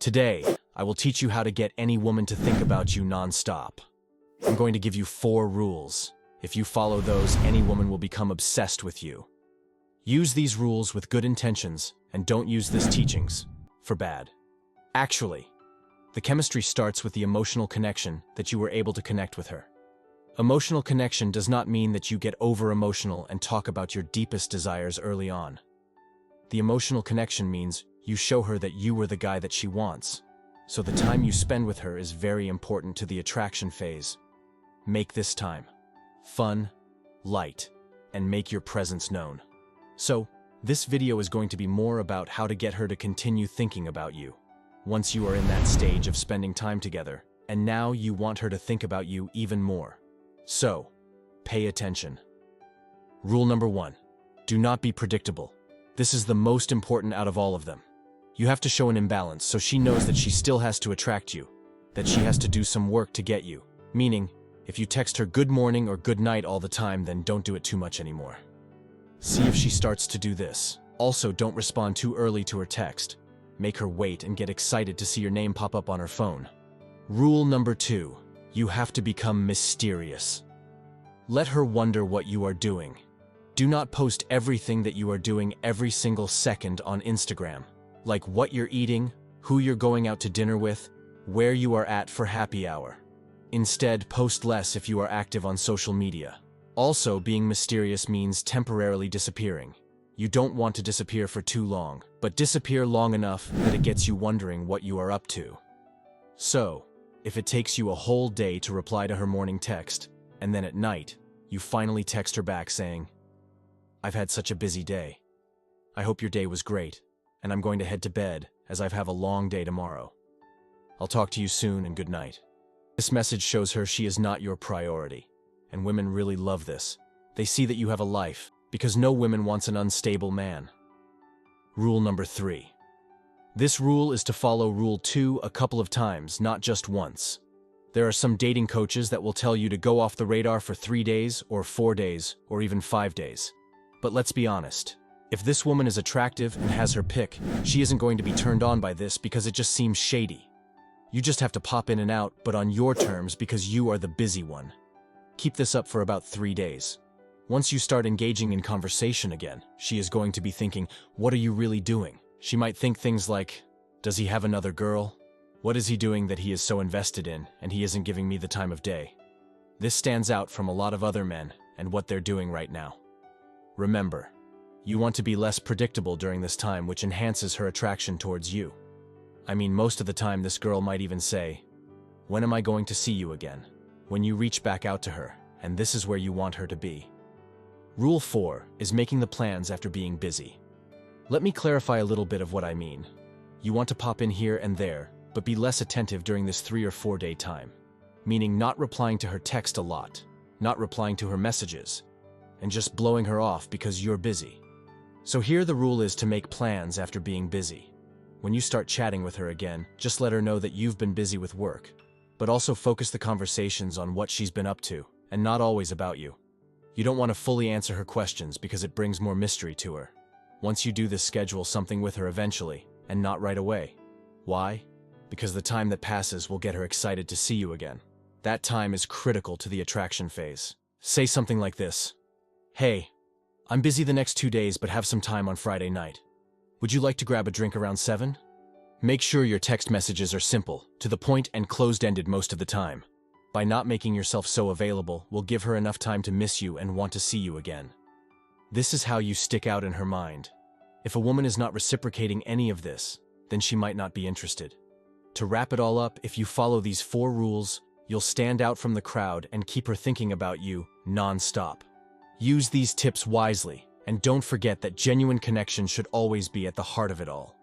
Today, I will teach you how to get any woman to think about you non-stop. I'm going to give you 4 rules. If you follow those, any woman will become obsessed with you. Use these rules with good intentions, and don't use these teachings for bad. Actually, the chemistry starts with the emotional connection that you were able to connect with her. Emotional connection does not mean that you get over-emotional and talk about your deepest desires early on. The emotional connection means you show her that you were the guy that she wants. So the time you spend with her is very important to the attraction phase. Make this time fun, light, and make your presence known. So, this video is going to be more about how to get her to continue thinking about you. Once you are in that stage of spending time together, and now you want her to think about you even more. So, pay attention. Rule number 1. Do not be predictable. This is the most important out of all of them. You have to show an imbalance so she knows that she still has to attract you, that she has to do some work to get you. Meaning, if you text her good morning or good night all the time, then don't do it too much anymore. See if she starts to do this. Also, don't respond too early to her text. Make her wait and get excited to see your name pop up on her phone. Rule number 2. You have to become mysterious. Let her wonder what you are doing. Do not post everything that you are doing every single second on Instagram. Like what you're eating, who you're going out to dinner with, where you are at for happy hour. Instead, post less if you are active on social media. Also, being mysterious means temporarily disappearing. You don't want to disappear for too long, but disappear long enough that it gets you wondering what you are up to. So, if it takes you a whole day to reply to her morning text, and then at night, you finally text her back saying, "I've had such a busy day. I hope your day was great, and I'm going to head to bed as I have a long day tomorrow. I'll talk to you soon and good night." This message shows her she is not your priority, and women really love this. They see that you have a life, because no woman wants an unstable man. Rule number 3. This rule is to follow rule 2 a couple of times, not just once. There are some dating coaches that will tell you to go off the radar for 3 days, or 4 days, or even 5 days. But let's be honest. If this woman is attractive and has her pick, she isn't going to be turned on by this because it just seems shady. You just have to pop in and out, but on your terms because you are the busy one. Keep this up for about 3 days. Once you start engaging in conversation again, she is going to be thinking, what are you really doing? She might think things like, does he have another girl? What is he doing that he is so invested in and he isn't giving me the time of day? This stands out from a lot of other men and what they're doing right now. Remember, you want to be less predictable during this time, which enhances her attraction towards you. I mean, most of the time this girl might even say, "When am I going to see you again?" when you reach back out to her, and this is where you want her to be. Rule 4 is making the plans after being busy. Let me clarify a little bit of what I mean. You want to pop in here and there, but be less attentive during this 3 or 4 day time. Meaning not replying to her text a lot, not replying to her messages, and just blowing her off because you're busy. So here the rule is to make plans after being busy. When you start chatting with her again, just let her know that you've been busy with work, but also focus the conversations on what she's been up to, and not always about you. You don't want to fully answer her questions because it brings more mystery to her. Once you do this, schedule something with her eventually, and not right away. Why? Because the time that passes will get her excited to see you again. That time is critical to the attraction phase. Say something like this. "Hey, I'm busy the next 2 days but have some time on Friday night. Would you like to grab a drink around 7? Make sure your text messages are simple, to the point, and closed-ended most of the time. By not making yourself so available will give her enough time to miss you and want to see you again. This is how you stick out in her mind. If a woman is not reciprocating any of this, then she might not be interested. To wrap it all up, if you follow these 4 rules, you'll stand out from the crowd and keep her thinking about you non-stop. Use these tips wisely, and don't forget that genuine connection should always be at the heart of it all.